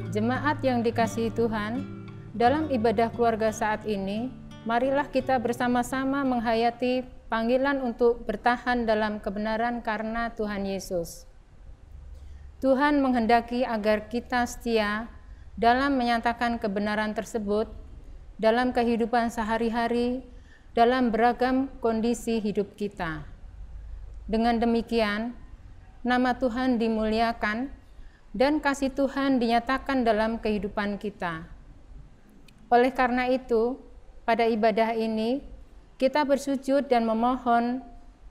Jemaat yang dikasihi Tuhan, dalam ibadah keluarga saat ini, marilah kita bersama-sama menghayati panggilan untuk bertahan dalam kebenaran karena Tuhan Yesus. Tuhan menghendaki agar kita setia dalam menyatakan kebenaran tersebut dalam kehidupan sehari-hari, dalam beragam kondisi hidup kita. Dengan demikian, nama Tuhan dimuliakan dan kasih Tuhan dinyatakan dalam kehidupan kita. Oleh karena itu, pada ibadah ini, kita bersujud dan memohon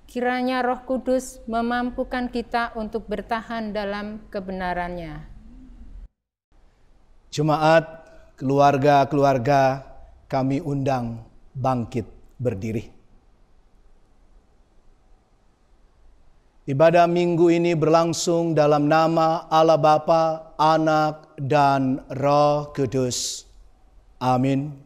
kiranya Roh Kudus memampukan kita untuk bertahan dalam kebenarannya. Jemaat, keluarga-keluarga, kami undang bangkit berdiri. Ibadah minggu ini berlangsung dalam nama Allah Bapa, Anak, dan Roh Kudus. Amin.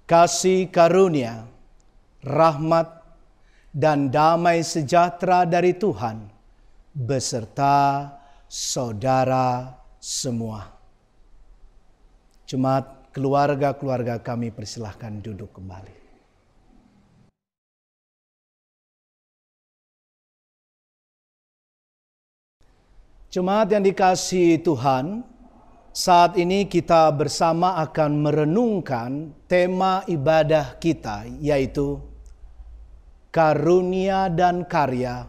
Kasih karunia, rahmat, dan damai sejahtera dari Tuhan beserta saudara semua. Jemaat, keluarga-keluarga kami persilahkan duduk kembali. Jemaat yang dikasihi Tuhan, saat ini kita bersama akan merenungkan tema ibadah kita, yaitu karunia dan karya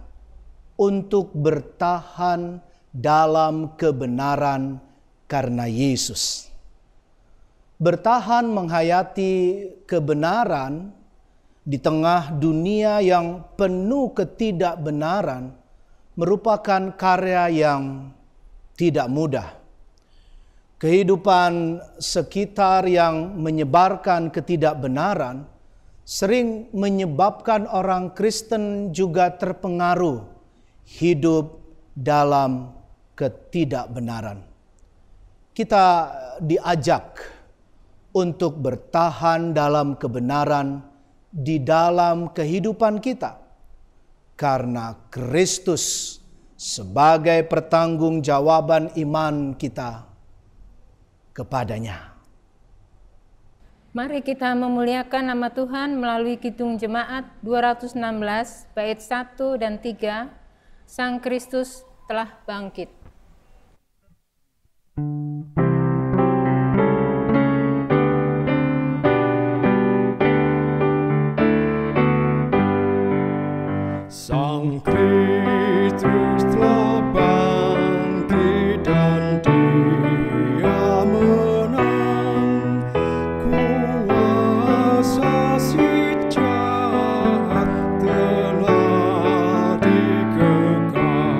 untuk bertahan dalam kebenaran karena Yesus. Bertahan menghayati kebenaran di tengah dunia yang penuh ketidakbenaran merupakan karya yang tidak mudah. Kehidupan sekitar yang menyebarkan ketidakbenaran sering menyebabkan orang Kristen juga terpengaruh hidup dalam ketidakbenaran. Kita diajak untuk bertahan dalam kebenaran di dalam kehidupan kita, karena Kristus sebagai pertanggungjawaban iman kita kepadanya. Mari kita memuliakan nama Tuhan melalui Kidung Jemaat 216 bait 1 dan 3, Sang Kristus telah bangkit. Sang Kristus telah bangkit dan Dia menang, kuasa si jahat telah dikekang,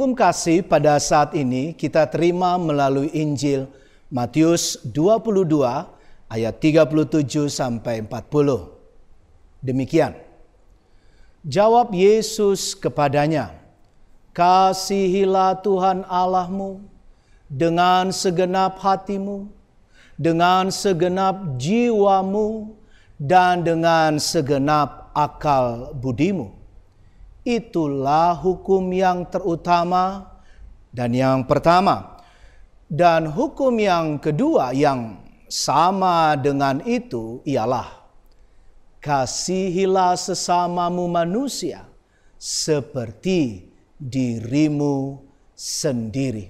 Hukum kasih pada saat ini kita terima melalui Injil Matius 22 ayat 37 sampai 40. Demikian. Jawab Yesus kepadanya, "Kasihilah Tuhan Allahmu dengan segenap hatimu, dengan segenap jiwamu, dan dengan segenap akal budimu. Itulah hukum yang terutama dan yang pertama. Dan hukum yang kedua yang sama dengan itu ialah, kasihilah sesamamu manusia seperti dirimu sendiri.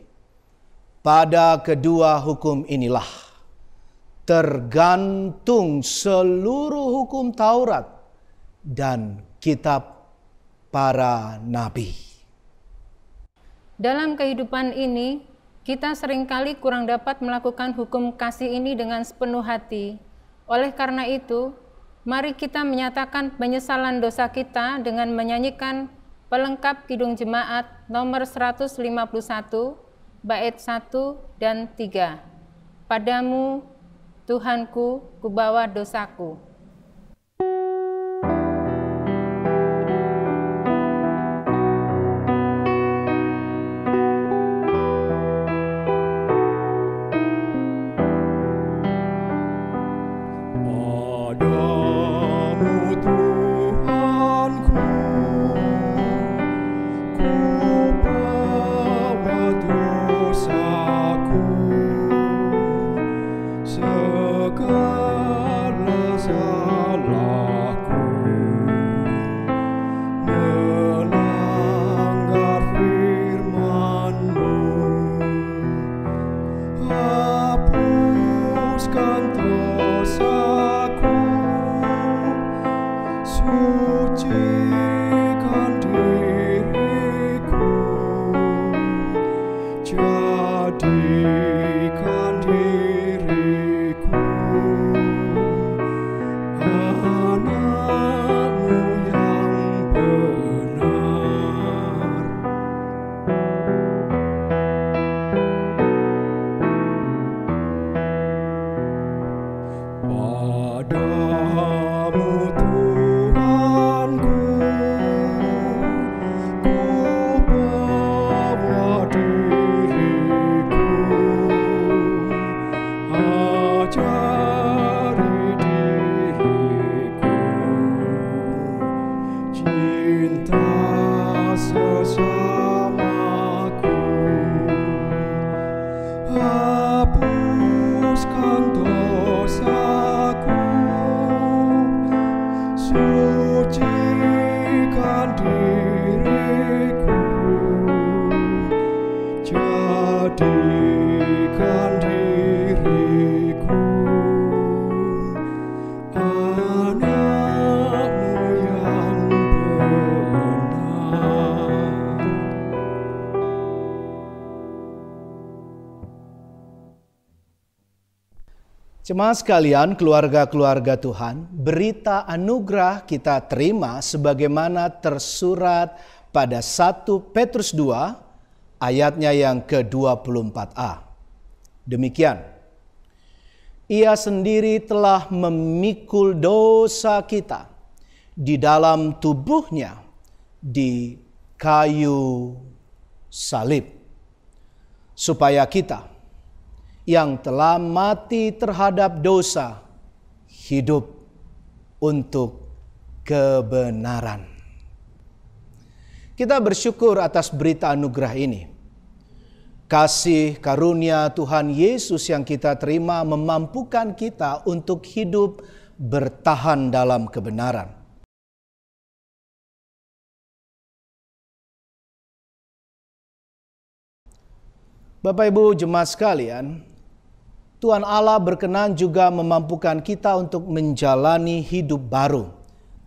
Pada kedua hukum inilah tergantung seluruh hukum Taurat dan kitab para nabi." Dalam kehidupan ini, kita seringkali kurang dapat melakukan hukum kasih ini dengan sepenuh hati. Oleh karena itu, mari kita menyatakan penyesalan dosa kita dengan menyanyikan pelengkap Kidung Jemaat nomor 151, bait 1 dan 3. Padamu, Tuhanku, kubawa dosaku. Jemaat sekalian, keluarga-keluarga Tuhan, berita anugerah kita terima sebagaimana tersurat pada 1 Petrus 2 ayatnya yang ke-24a. Demikian, Ia sendiri telah memikul dosa kita di dalam tubuhnya di kayu salib, supaya kita yang telah mati terhadap dosa hidup untuk kebenaran. Kita bersyukur atas berita anugerah ini. Kasih karunia Tuhan Yesus yang kita terima memampukan kita untuk hidup bertahan dalam kebenaran. Bapak Ibu jemaat sekalian, Tuhan Allah berkenan juga memampukan kita untuk menjalani hidup baru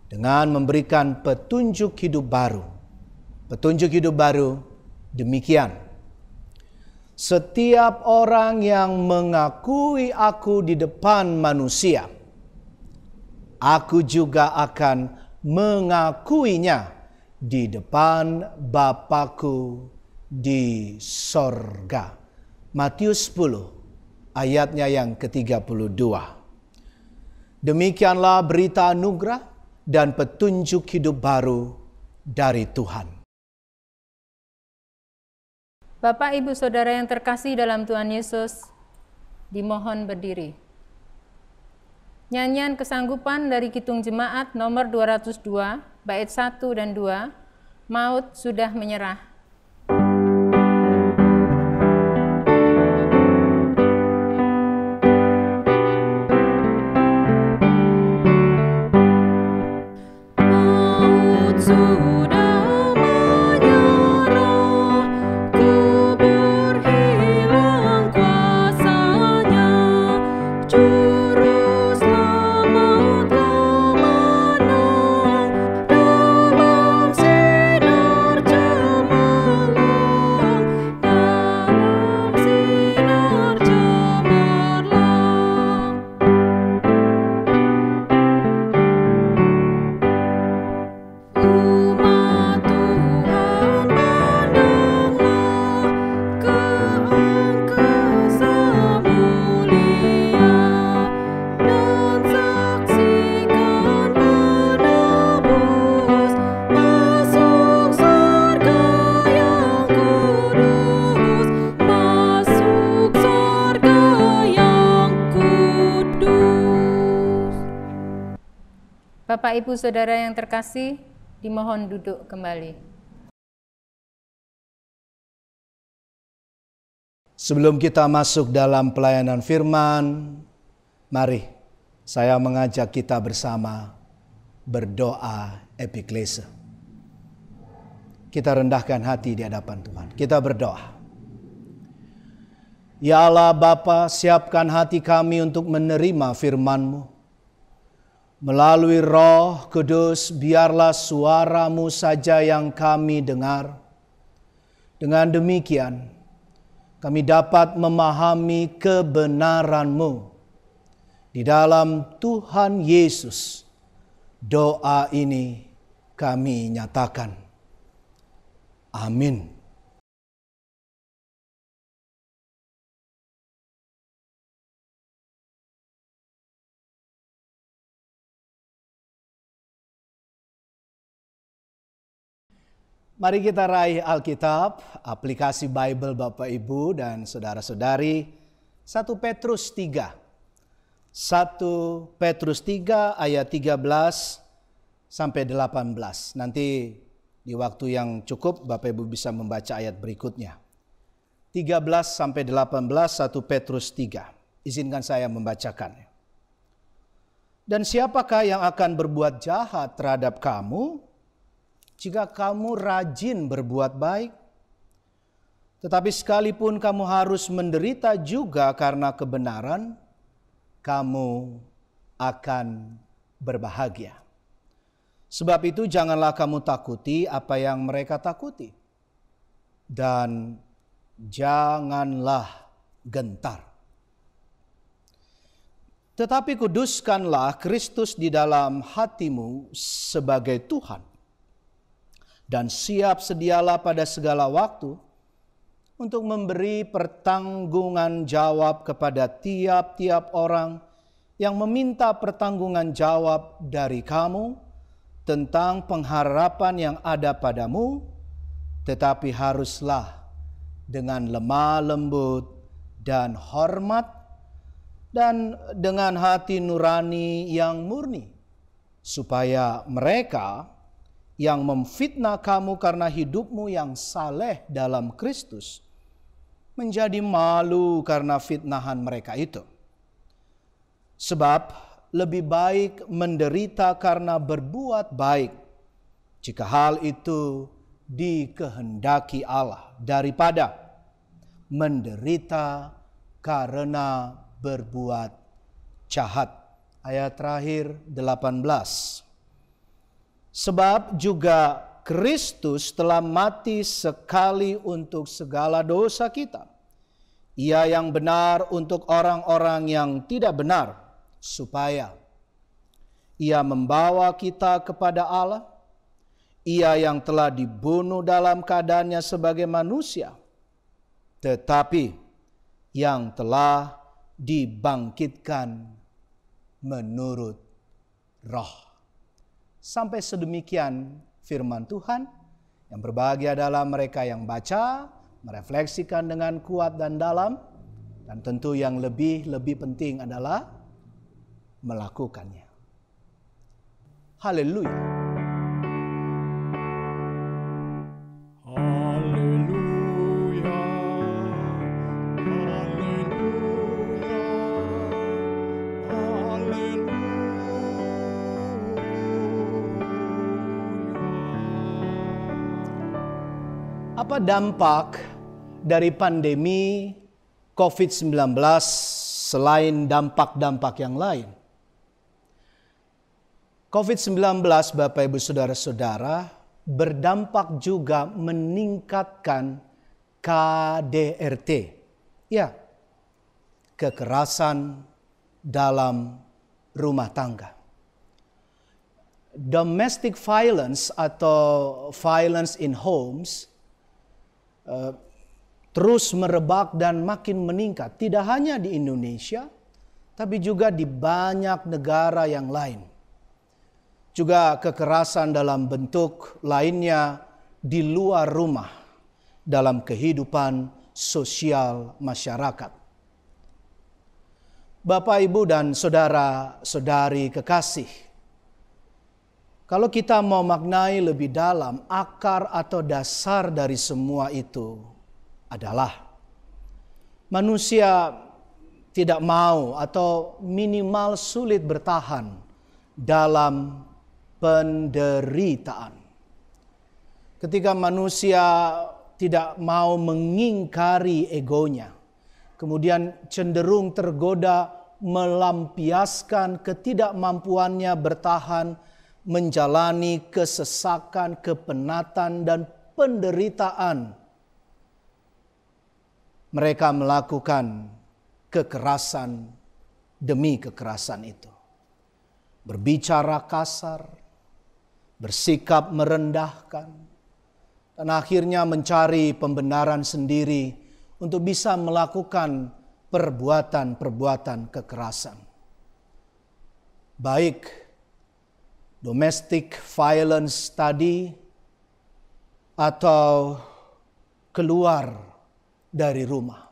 dengan memberikan petunjuk hidup baru. Petunjuk hidup baru demikian: setiap orang yang mengakui aku di depan manusia, aku juga akan mengakuinya di depan Bapa-Ku di sorga. Matius 10 ayatnya yang ke-32. Demikianlah berita anugerah dan petunjuk hidup baru dari Tuhan. Bapak, Ibu, Saudara yang terkasih dalam Tuhan Yesus, dimohon berdiri. Nyanyian kesanggupan dari Kidung Jemaat nomor 202, bait 1 dan 2, Maut Sudah Menyerah. Bapak, Ibu, Saudara yang terkasih, dimohon duduk kembali. Sebelum kita masuk dalam pelayanan firman, mari saya mengajak kita bersama berdoa epiklese. Kita rendahkan hati di hadapan Tuhan. Kita berdoa. Ya Allah Bapa, siapkan hati kami untuk menerima firman-Mu. Melalui Roh Kudus, biarlah suara-Mu saja yang kami dengar. Dengan demikian, kami dapat memahami kebenaran-Mu. Di dalam Tuhan Yesus, doa ini kami nyatakan. Amin. Mari kita raih Alkitab, aplikasi Bible Bapak Ibu dan saudara-saudari, 1 Petrus 3. 1 Petrus 3 ayat 13 sampai 18. Nanti di waktu yang cukup Bapak Ibu bisa membaca ayat berikutnya. 13 sampai 18 1 Petrus 3. Izinkan saya membacakannya. Dan siapakah yang akan berbuat jahat terhadap kamu jika kamu rajin berbuat baik? Tetapi sekalipun kamu harus menderita juga karena kebenaran, kamu akan berbahagia. Sebab itu janganlah kamu takuti apa yang mereka takuti. Dan janganlah gentar. Tetapi kuduskanlah Kristus di dalam hatimu sebagai Tuhan. Dan siap sedialah pada segala waktu untuk memberi pertanggungan jawab kepada tiap-tiap orang yang meminta pertanggungan jawab dari kamu tentang pengharapan yang ada padamu, tetapi haruslah dengan lemah lembut dan hormat dan dengan hati nurani yang murni, supaya mereka yang memfitnah kamu karena hidupmu yang saleh dalam Kristus menjadi malu karena fitnahan mereka itu. Sebab lebih baik menderita karena berbuat baik, jika hal itu dikehendaki Allah, daripada menderita karena berbuat jahat. Ayat terakhir 18. Sebab juga Kristus telah mati sekali untuk segala dosa kita. Ia yang benar untuk orang-orang yang tidak benar, supaya Ia membawa kita kepada Allah. Ia yang telah dibunuh dalam keadaannya sebagai manusia, tetapi yang telah dibangkitkan menurut roh. Sampai sedemikian firman Tuhan. Yang berbahagia adalah mereka yang baca, merefleksikan dengan kuat dan dalam, dan tentu yang lebih penting adalah melakukannya. Haleluya. Haleluya, haleluya, haleluya. Apa dampak dari pandemi COVID-19 selain dampak-dampak yang lain? COVID-19, Bapak Ibu Saudara-saudara, berdampak juga meningkatkan KDRT. Ya, kekerasan dalam rumah tangga. Domestic violence atau violence in homes terus merebak dan makin meningkat. Tidak hanya di Indonesia, tapi juga di banyak negara yang lain. Juga kekerasan dalam bentuk lainnya di luar rumah dalam kehidupan sosial masyarakat. Bapak, Ibu, dan saudara-saudari kekasih, kalau kita mau maknai lebih dalam, akar atau dasar dari semua itu adalah manusia tidak mau atau minimal sulit bertahan dalam penderitaan. Ketika manusia tidak mau mengingkari egonya, kemudian cenderung tergoda melampiaskan ketidakmampuannya bertahan, menjalani kesesakan, kepenatan, dan penderitaan. Mereka melakukan kekerasan demi kekerasan itu. Berbicara kasar, bersikap merendahkan, dan akhirnya mencari pembenaran sendiri untuk bisa melakukan perbuatan-perbuatan kekerasan. Baik domestic violence tadi atau keluar dari rumah.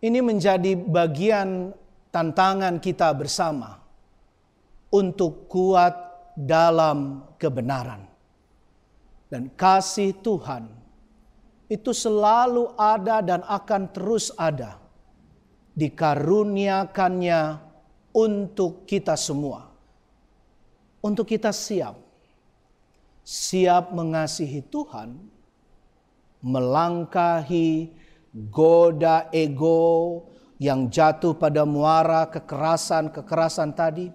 Ini menjadi bagian tantangan kita bersama untuk kuat dalam kebenaran. Dan kasih Tuhan itu selalu ada dan akan terus ada. Dikaruniakannya untuk kita semua. Untuk kita siap. Siap mengasihi Tuhan. Melangkahi goda ego yang jatuh pada muara kekerasan tadi.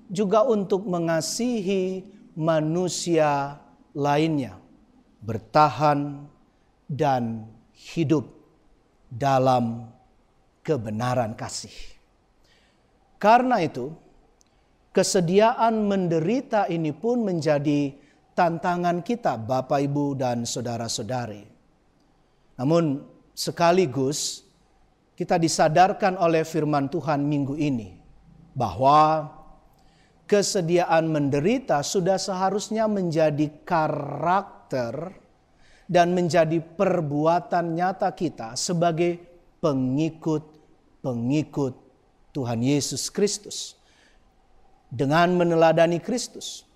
Juga untuk mengasihi manusia lainnya, bertahan dan hidup dalam kebenaran kasih. Karena itu, kesediaan menderita ini pun menjadi tantangan kita, Bapak, Ibu, dan saudara-saudari. Namun sekaligus kita disadarkan oleh firman Tuhan minggu ini bahwa kesediaan menderita sudah seharusnya menjadi karakter dan menjadi perbuatan nyata kita sebagai pengikut Tuhan Yesus Kristus. Dengan meneladani Kristus,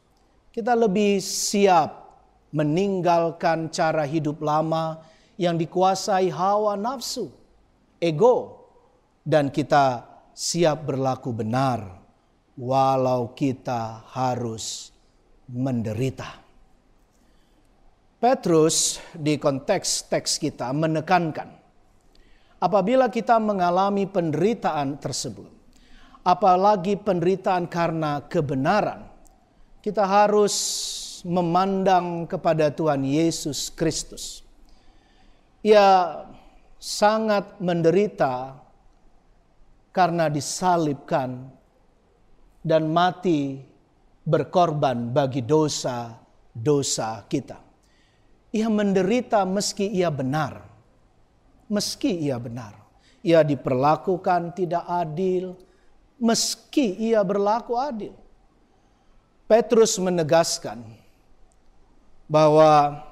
kita lebih siap meninggalkan cara hidup lama yang dikuasai hawa nafsu, ego, dan kita siap berlaku benar walau kita harus menderita. Petrus di konteks teks kita menekankan, apabila kita mengalami penderitaan tersebut, apalagi penderitaan karena kebenaran, kita harus memandang kepada Tuhan Yesus Kristus. Ia sangat menderita karena disalibkan dan mati berkorban bagi dosa-dosa kita. Ia menderita meski ia benar. Meski ia benar. Ia diperlakukan tidak adil, meski ia berlaku adil. Petrus menegaskan bahwa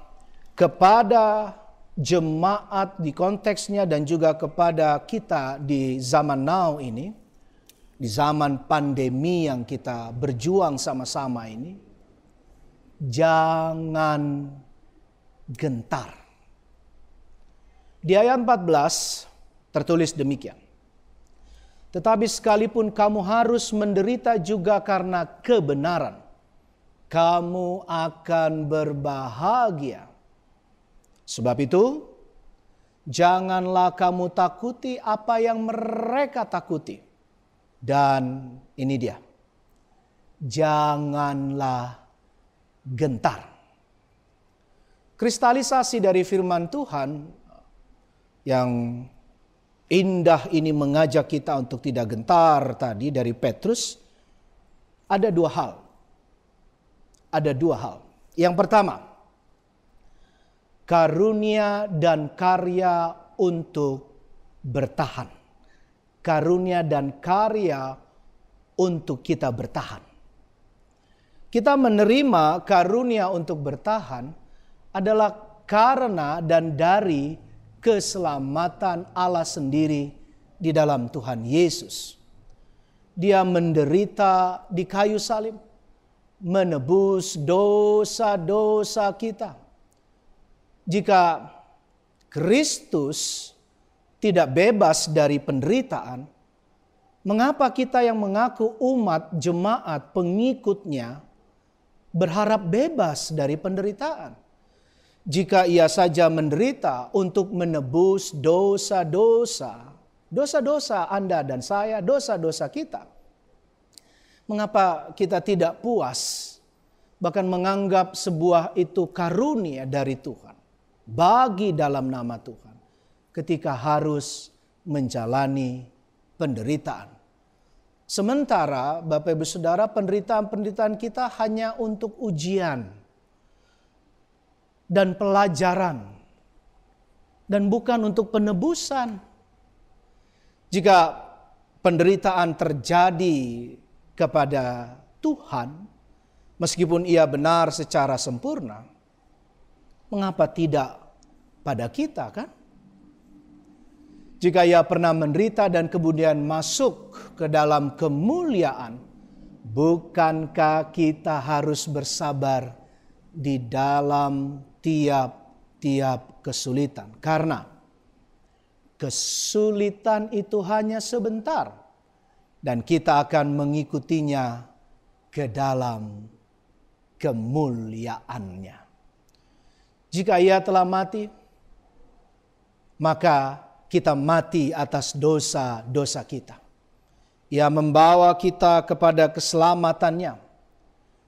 kepada jemaat di konteksnya dan juga kepada kita di zaman now ini, di zaman pandemi yang kita berjuang sama-sama ini, jangan gentar. Di ayat 14 tertulis demikian. Tetapi sekalipun kamu harus menderita juga karena kebenaran, kamu akan berbahagia. Sebab itu, janganlah kamu takuti apa yang mereka takuti. Dan ini dia, janganlah gentar. Kristalisasi dari firman Tuhan yang indah ini mengajak kita untuk tidak gentar tadi dari Petrus, ada dua hal. Ada dua hal. Yang pertama, karunia dan karya untuk bertahan. Karunia dan karya untuk kita bertahan. Kita menerima karunia untuk bertahan adalah karena dan dari keselamatan Allah sendiri di dalam Tuhan Yesus. Dia menderita di kayu salib, menebus dosa-dosa kita. Jika Kristus tidak bebas dari penderitaan, mengapa kita yang mengaku umat, jemaat, pengikutnya berharap bebas dari penderitaan? Jika ia saja menderita untuk menebus dosa-dosa Anda dan saya, dosa-dosa kita, mengapa kita tidak puas, bahkan menganggap sebuah itu karunia dari Tuhan, bagi dalam nama Tuhan, ketika harus menjalani penderitaan. Sementara Bapak Ibu Saudara, penderitaan kita hanya untuk ujian dan pelajaran, dan bukan untuk penebusan. Jika penderitaan terjadi kepada Tuhan, meskipun ia benar secara sempurna, mengapa tidak pada kita, kan? Jika ia pernah menderita dan kemudian masuk ke dalam kemuliaan, bukankah kita harus bersabar di dalam tiap-tiap kesulitan? Karena kesulitan itu hanya sebentar dan kita akan mengikutinya ke dalam kemuliaannya. Jika ia telah mati, maka kita mati atas dosa-dosa kita. Ia membawa kita kepada keselamatannya.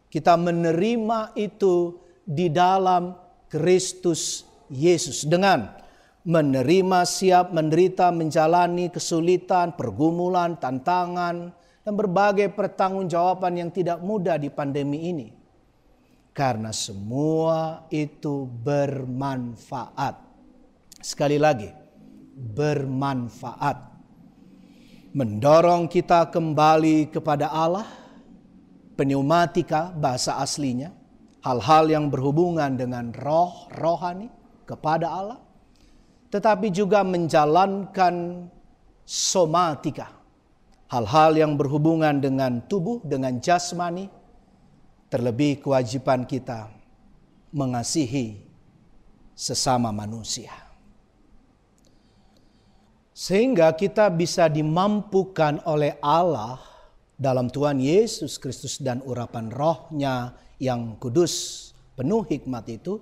Kita menerima itu di dalam Kristus Yesus dengan menerima, siap menderita, menjalani kesulitan, pergumulan, tantangan, dan berbagai pertanggungjawaban yang tidak mudah di pandemi ini. Karena semua itu bermanfaat. Sekali lagi, bermanfaat. Mendorong kita kembali kepada Allah, pneumatika bahasa aslinya, hal-hal yang berhubungan dengan rohani kepada Allah, tetapi juga menjalankan somatika, hal-hal yang berhubungan dengan tubuh, dengan jasmani, terlebih kewajiban kita mengasihi sesama manusia. Sehingga kita bisa dimampukan oleh Allah dalam Tuhan Yesus Kristus dan urapan rohnya yang kudus, penuh hikmat itu,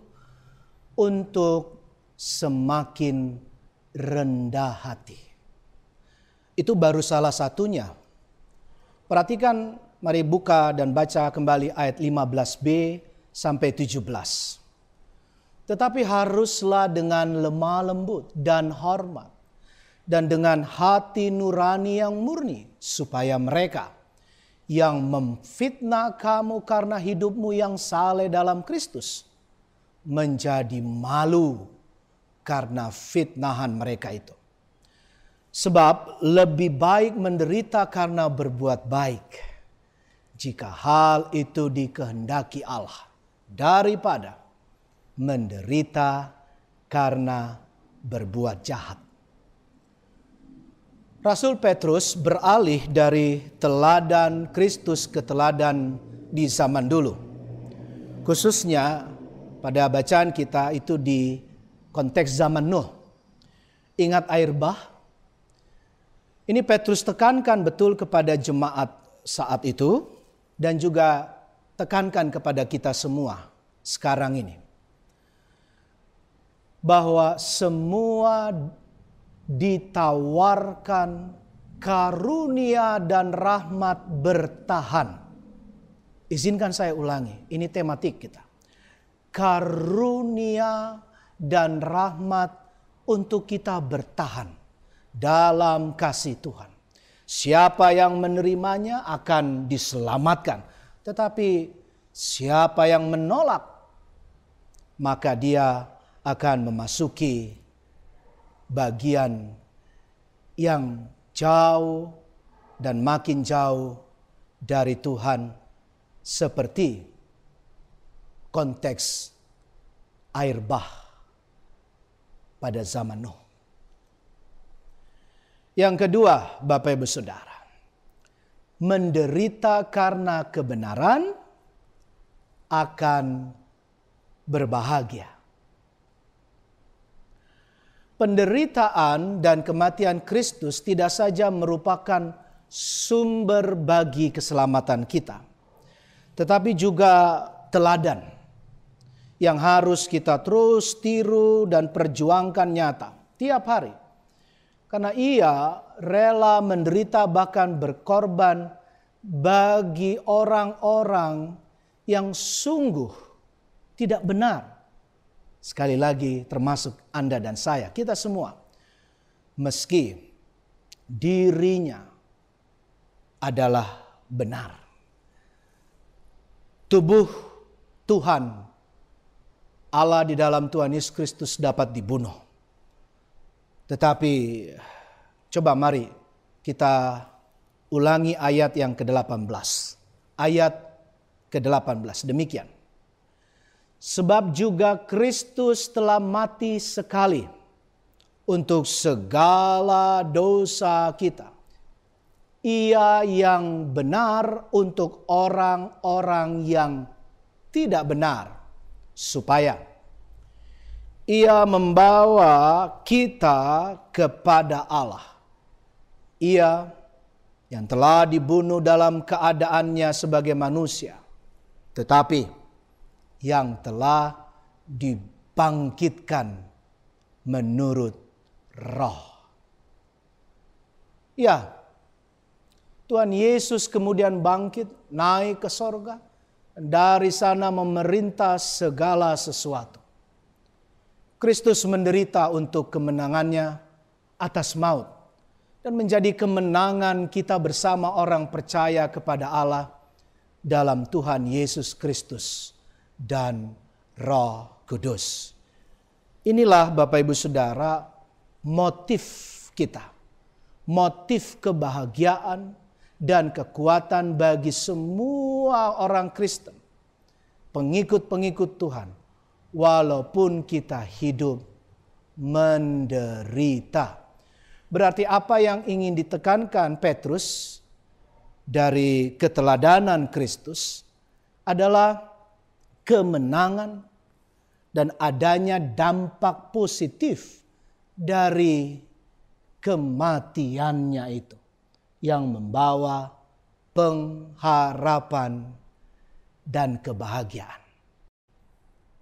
untuk semakin rendah hati. Itu baru salah satunya. Perhatikan, mari buka dan baca kembali ayat 15b sampai 17. Tetapi haruslah dengan lemah lembut dan hormat, dan dengan hati nurani yang murni, supaya mereka yang memfitnah kamu karena hidupmu yang saleh dalam Kristus menjadi malu karena fitnahan mereka itu. Sebab lebih baik menderita karena berbuat baik, jika hal itu dikehendaki Allah, daripada menderita karena berbuat jahat. Rasul Petrus beralih dari teladan Kristus ke teladan di zaman dulu. Khususnya pada bacaan kita itu di konteks zaman Nuh. Ingat air bah? Ini Petrus tekankan betul kepada jemaat saat itu dan juga tekankan kepada kita semua sekarang ini. Bahwa semua ditawarkan karunia dan rahmat bertahan. Izinkan saya ulangi, ini tematik kita. Karunia dan rahmat untuk kita bertahan dalam kasih Tuhan. Siapa yang menerimanya akan diselamatkan. Tetapi siapa yang menolak, maka dia akan memasuki bagian yang jauh dan makin jauh dari Tuhan, seperti konteks air bah pada zaman Nuh. Yang kedua, Bapak Ibu Saudara, menderita karena kebenaran akan berbahagia. Penderitaan dan kematian Kristus tidak saja merupakan sumber bagi keselamatan kita, tetapi juga teladan yang harus kita terus tiru dan perjuangkan nyata tiap hari. Karena ia rela menderita bahkan berkorban bagi orang-orang yang sungguh tidak benar. Sekali lagi termasuk Anda dan saya, kita semua. Meski dirinya adalah benar. Tubuh Tuhan Allah di dalam Tuhan Yesus Kristus dapat dibunuh. Tetapi coba mari kita ulangi ayat yang ke-18. Ayat ke-18 demikian. Sebab juga Kristus telah mati sekali untuk segala dosa kita. Ia yang benar untuk orang-orang yang tidak benar, supaya ia membawa kita kepada Allah. Ia yang telah dibunuh dalam keadaannya sebagai manusia, tetapi yang telah dibangkitkan menurut Roh. Ya, Tuhan Yesus kemudian bangkit, naik ke sorga, dari sana memerintah segala sesuatu. Kristus menderita untuk kemenangannya atas maut, dan menjadi kemenangan kita bersama orang percaya kepada Allah dalam Tuhan Yesus Kristus dan Roh Kudus. Inilah Bapak Ibu Saudara motif kita. Motif kebahagiaan dan kekuatan bagi semua orang Kristen. Pengikut-pengikut Tuhan. Walaupun kita hidup menderita. Berarti apa yang ingin ditekankan Petrus dari keteladanan Kristus adalah kemenangan dan adanya dampak positif dari kematiannya itu yang membawa pengharapan dan kebahagiaan.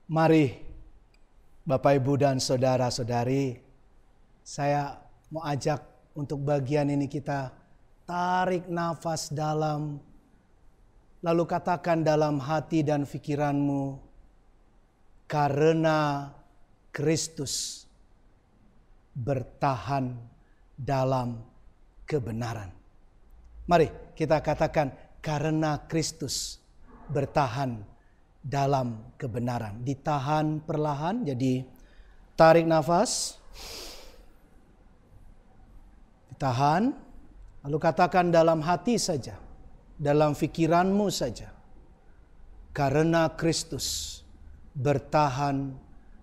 Mari Bapak Ibu dan saudara-saudari, saya mau ajak untuk bagian ini kita tarik nafas dalam, lalu katakan dalam hati dan pikiranmu, karena Kristus bertahan dalam kebenaran. Mari kita katakan, karena Kristus bertahan dalam kebenaran. Ditahan perlahan, jadi tarik nafas, ditahan, lalu katakan dalam hati saja, dalam pikiranmu saja. Karena Kristus bertahan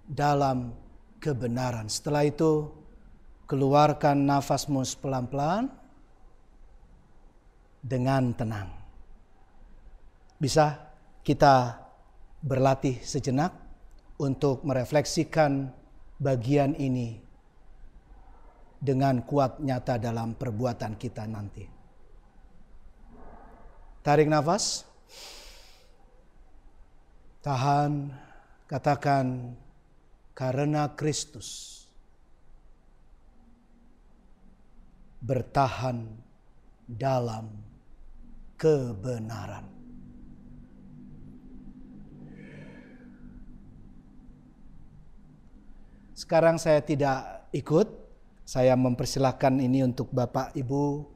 dalam kebenaran. Setelah itu, keluarkan nafasmu pelan-pelan dengan tenang. Bisa kita berlatih sejenak untuk merefleksikan bagian ini dengan kuat nyata dalam perbuatan kita nanti. Tarik nafas. Tahan, katakan karena Kristus bertahan dalam kebenaran. Sekarang saya tidak ikut, saya mempersilahkan ini untuk Bapak, Ibu,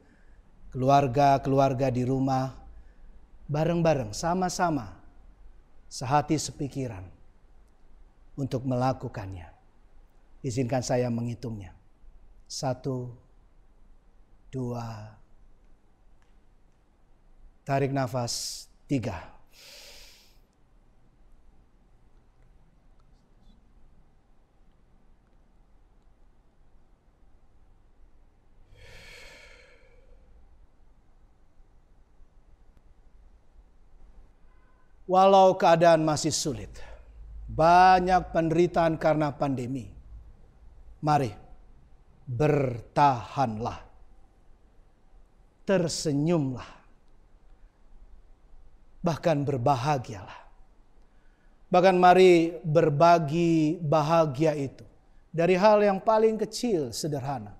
keluarga di rumah, bareng-bareng, sama-sama, sehati sepikiran untuk melakukannya. Izinkan saya menghitungnya. 1, 2, tarik nafas, 3. Walau keadaan masih sulit, banyak penderitaan karena pandemi, mari bertahanlah, tersenyumlah, bahkan berbahagialah. Bahkan mari berbagi bahagia itu dari hal yang paling kecil, sederhana,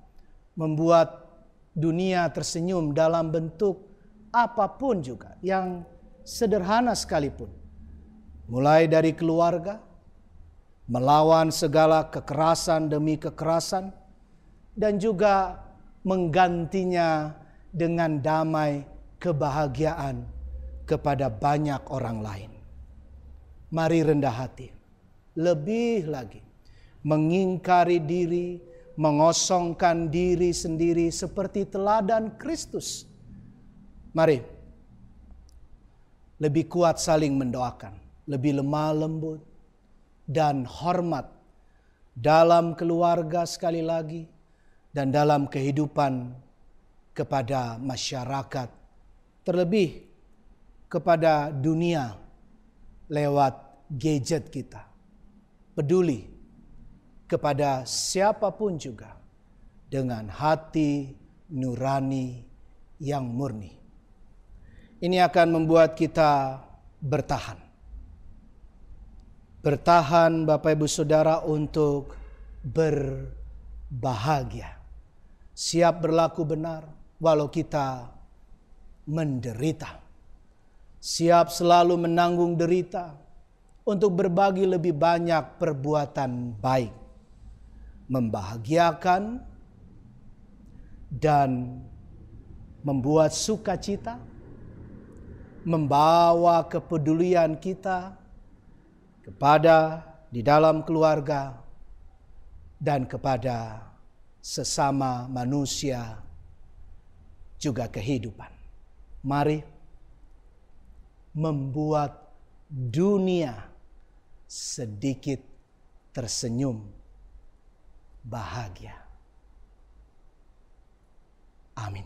membuat dunia tersenyum dalam bentuk apapun juga yang sederhana sekalipun. Mulai dari keluarga, melawan segala kekerasan demi kekerasan, dan juga menggantinya dengan damai kebahagiaan kepada banyak orang lain. Mari rendah hati, lebih lagi mengingkari diri, mengosongkan diri sendiri seperti teladan Kristus. Mari lebih kuat saling mendoakan, lebih lemah lembut dan hormat dalam keluarga sekali lagi dan dalam kehidupan kepada masyarakat, terlebih kepada dunia lewat gadget kita. Peduli kepada siapapun juga dengan hati nurani yang murni. Ini akan membuat kita bertahan. Bertahan Bapak Ibu Saudara untuk berbahagia. Siap berlaku benar walau kita menderita. Siap selalu menanggung derita untuk berbagi lebih banyak perbuatan baik. Membahagiakan dan membuat sukacita. Membawa kepedulian kita kepada di dalam keluarga dan kepada sesama manusia juga kehidupan. Mari membuat dunia sedikit tersenyum bahagia. Amin.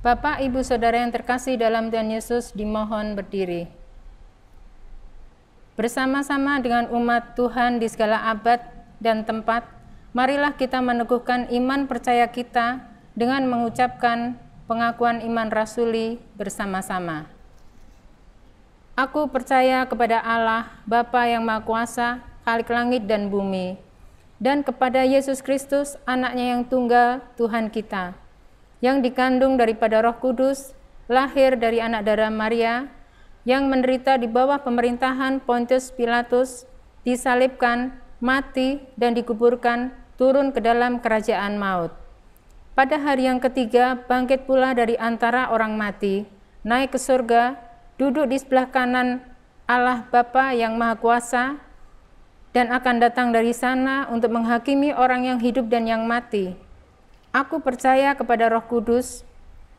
Bapak, Ibu, Saudara yang terkasih dalam Tuhan Yesus, dimohon berdiri. Bersama-sama dengan umat Tuhan di segala abad dan tempat, marilah kita meneguhkan iman percaya kita dengan mengucapkan pengakuan iman rasuli bersama-sama. Aku percaya kepada Allah, Bapa yang Maha Kuasa, Khalik langit dan bumi, dan kepada Yesus Kristus, anaknya yang tunggal, Tuhan kita, yang dikandung daripada Roh Kudus, lahir dari anak darah Maria, yang menderita di bawah pemerintahan Pontius Pilatus, disalibkan, mati, dan dikuburkan, turun ke dalam kerajaan maut. Pada hari yang ketiga, bangkit pula dari antara orang mati, naik ke surga, duduk di sebelah kanan Allah Bapa yang Maha Kuasa, dan akan datang dari sana untuk menghakimi orang yang hidup dan yang mati. Aku percaya kepada Roh Kudus,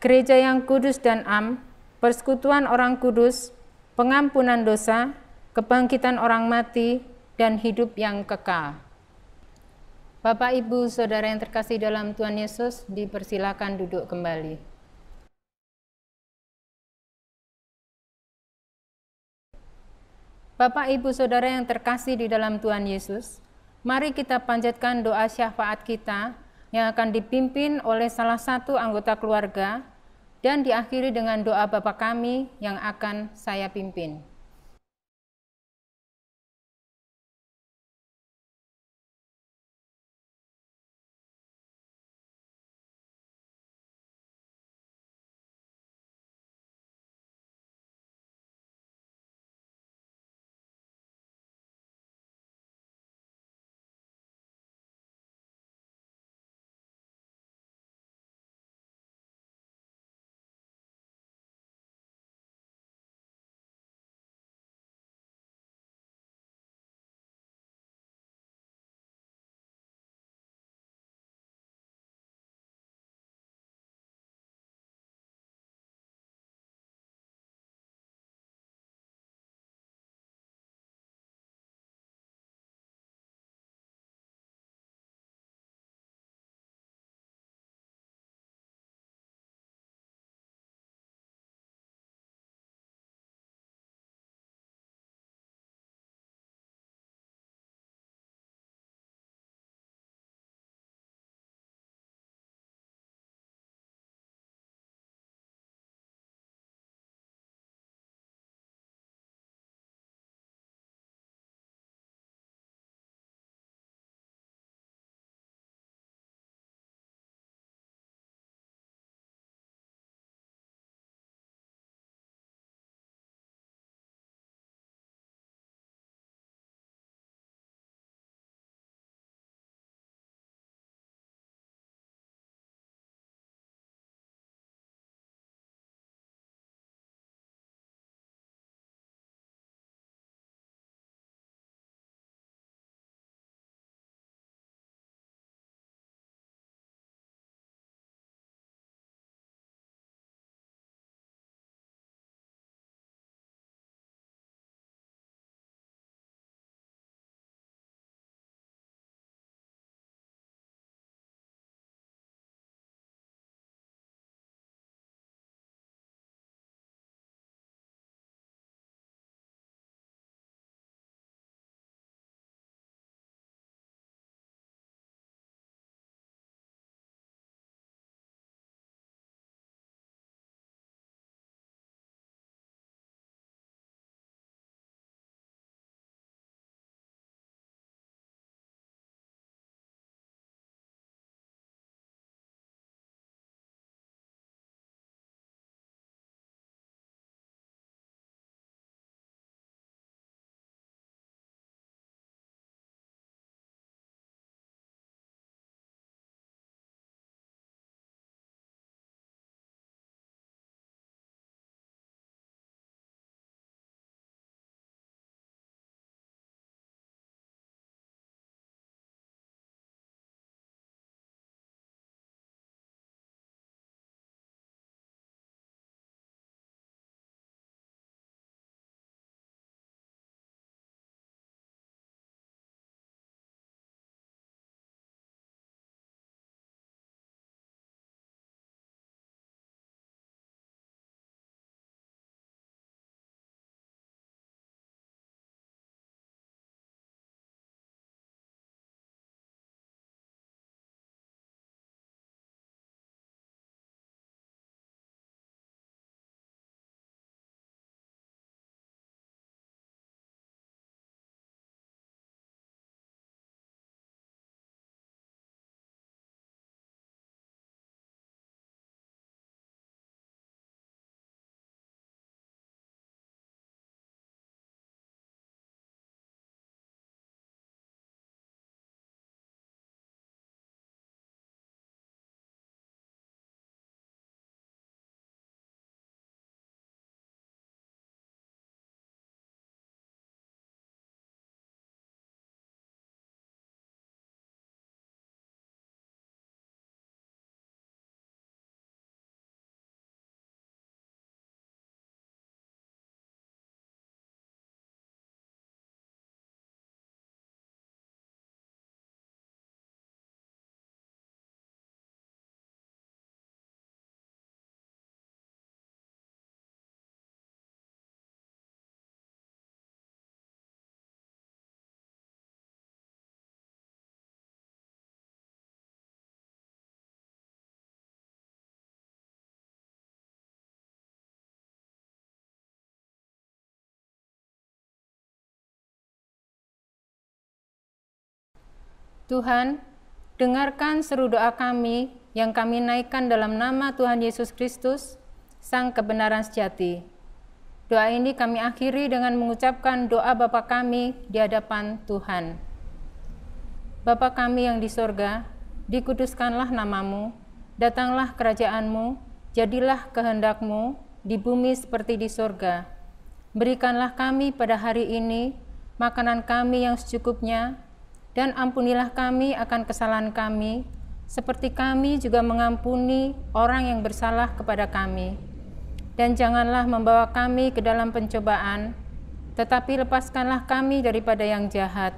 gereja yang kudus dan am, persekutuan orang kudus, pengampunan dosa, kebangkitan orang mati, dan hidup yang kekal. Bapak, Ibu, Saudara yang terkasih dalam Tuhan Yesus, dipersilakan duduk kembali. Bapak, Ibu, Saudara yang terkasih di dalam Tuhan Yesus, mari kita panjatkan doa syafaat kita yang akan dipimpin oleh salah satu anggota keluarga dan diakhiri dengan doa Bapa kami yang akan saya pimpin. Tuhan, dengarkan seru doa kami yang kami naikkan dalam nama Tuhan Yesus Kristus, Sang Kebenaran Sejati. Doa ini kami akhiri dengan mengucapkan doa Bapa kami di hadapan Tuhan. Bapa kami yang di sorga, dikuduskanlah namamu, datanglah kerajaanmu, jadilah kehendak-Mu di bumi seperti di sorga. Berikanlah kami pada hari ini makanan kami yang secukupnya, dan ampunilah kami akan kesalahan kami, seperti kami juga mengampuni orang yang bersalah kepada kami. Dan janganlah membawa kami ke dalam pencobaan, tetapi lepaskanlah kami daripada yang jahat.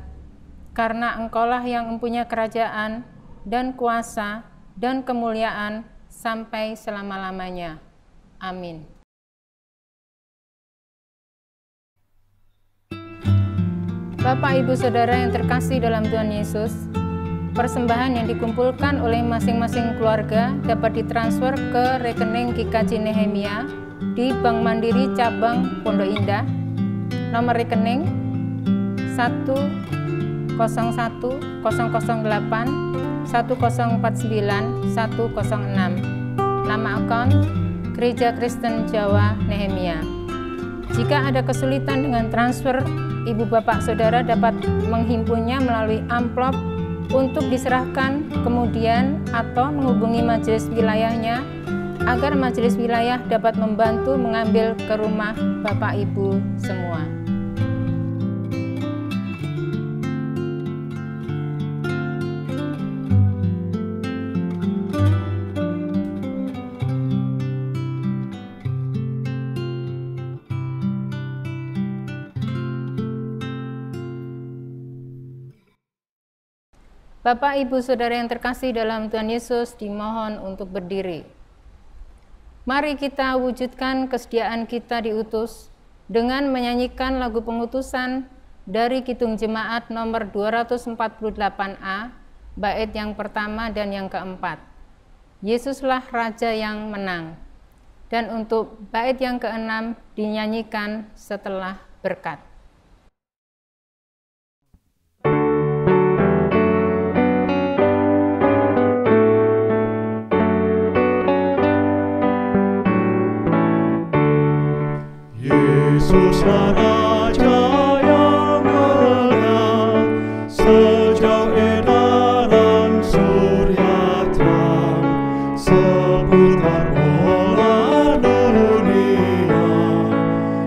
Karena Engkaulah yang mempunyai kerajaan, dan kuasa, dan kemuliaan, sampai selama-lamanya. Amin. Bapak, Ibu, Saudara yang terkasih dalam Tuhan Yesus, persembahan yang dikumpulkan oleh masing-masing keluarga dapat ditransfer ke rekening GKJ Nehemia di Bank Mandiri Cabang Pondok Indah. Nomor rekening 10100081049 106. Nama akun Gereja Kristen Jawa Nehemia. Jika ada kesulitan dengan transfer, Ibu Bapak Saudara dapat menghimpunnya melalui amplop untuk diserahkan kemudian atau menghubungi majelis wilayahnya agar majelis wilayah dapat membantu mengambil ke rumah Bapak Ibu semua. Bapak, Ibu, Saudara yang terkasih dalam Tuhan Yesus, dimohon untuk berdiri. Mari kita wujudkan kesediaan kita diutus dengan menyanyikan lagu pengutusan dari Kidung Jemaat nomor 248A, bait yang pertama dan yang keempat. Yesuslah Raja yang menang. Dan untuk bait yang keenam dinyanyikan setelah berkat. Yesuslah Raja yang menang, sejauh edaran surya terang, seputar bola dunia,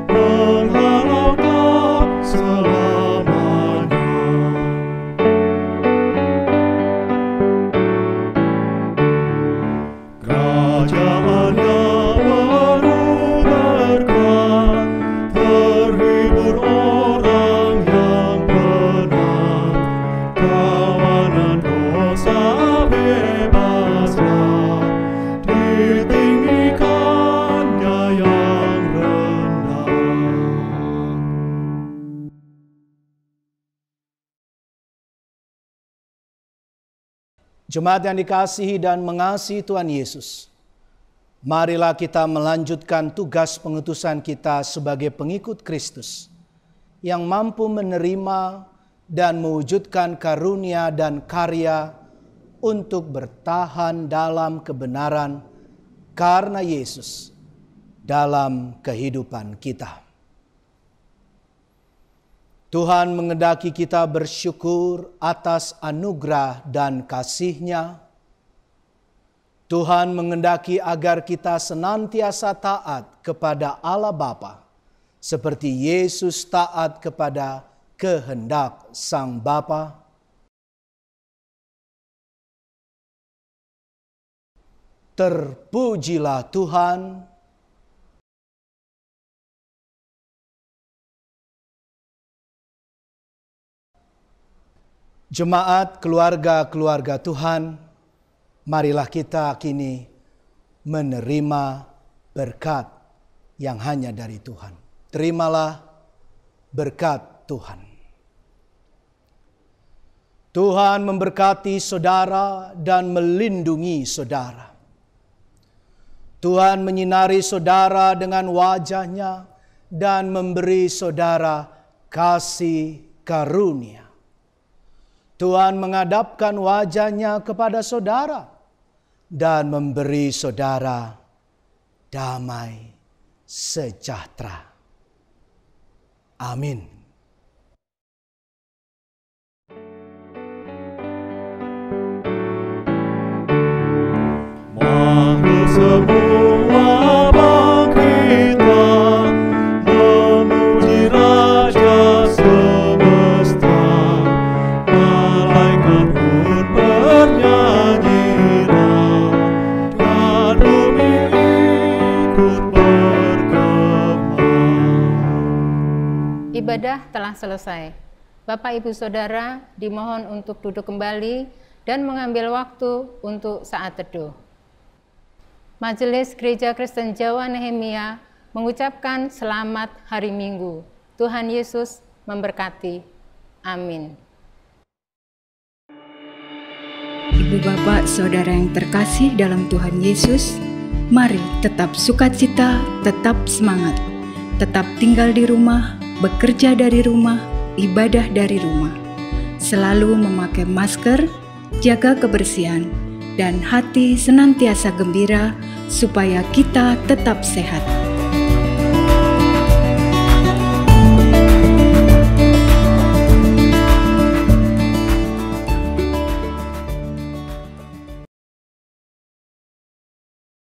menghalau tak selamanya. Kerajaannya baru berkat, terhibur orang yang benar, tawanan dosa bebaslah, ditinggikannya yang rendah. Jemaat yang dikasihi dan mengasihi Tuhan Yesus, marilah kita melanjutkan tugas pengutusan kita sebagai pengikut Kristus yang mampu menerima dan mewujudkan karunia dan karya untuk bertahan dalam kebenaran karena Yesus dalam kehidupan kita. Tuhan menghendaki kita bersyukur atas anugerah dan kasih-Nya. Tuhan menghendaki agar kita senantiasa taat kepada Allah Bapa, seperti Yesus taat kepada kehendak Sang Bapa. Terpujilah Tuhan. Jemaat keluarga-keluarga Tuhan, marilah kita kini menerima berkat yang hanya dari Tuhan. Terimalah berkat Tuhan. Tuhan memberkati saudara dan melindungi saudara. Tuhan menyinari saudara dengan wajah-Nya dan memberi saudara kasih karunia. Tuhan menghadapkan wajah-Nya kepada saudara dan memberi saudara damai sejahtera. Amin. Makhluk semua bangkitlah, memuji Raja semesta. Malaikat pun bernyanyilah, dan bumi ikut bergema. Ibadah telah selesai. Bapak Ibu Saudara dimohon untuk duduk kembali dan mengambil waktu untuk saat teduh. Majelis Gereja Kristen Jawa Nehemia mengucapkan selamat hari Minggu. Tuhan Yesus memberkati. Amin. Ibu bapak saudara yang terkasih dalam Tuhan Yesus, mari tetap sukacita, tetap semangat, tetap tinggal di rumah, bekerja dari rumah, ibadah dari rumah. Selalu memakai masker, jaga kebersihan, dan hati senantiasa gembira supaya kita tetap sehat.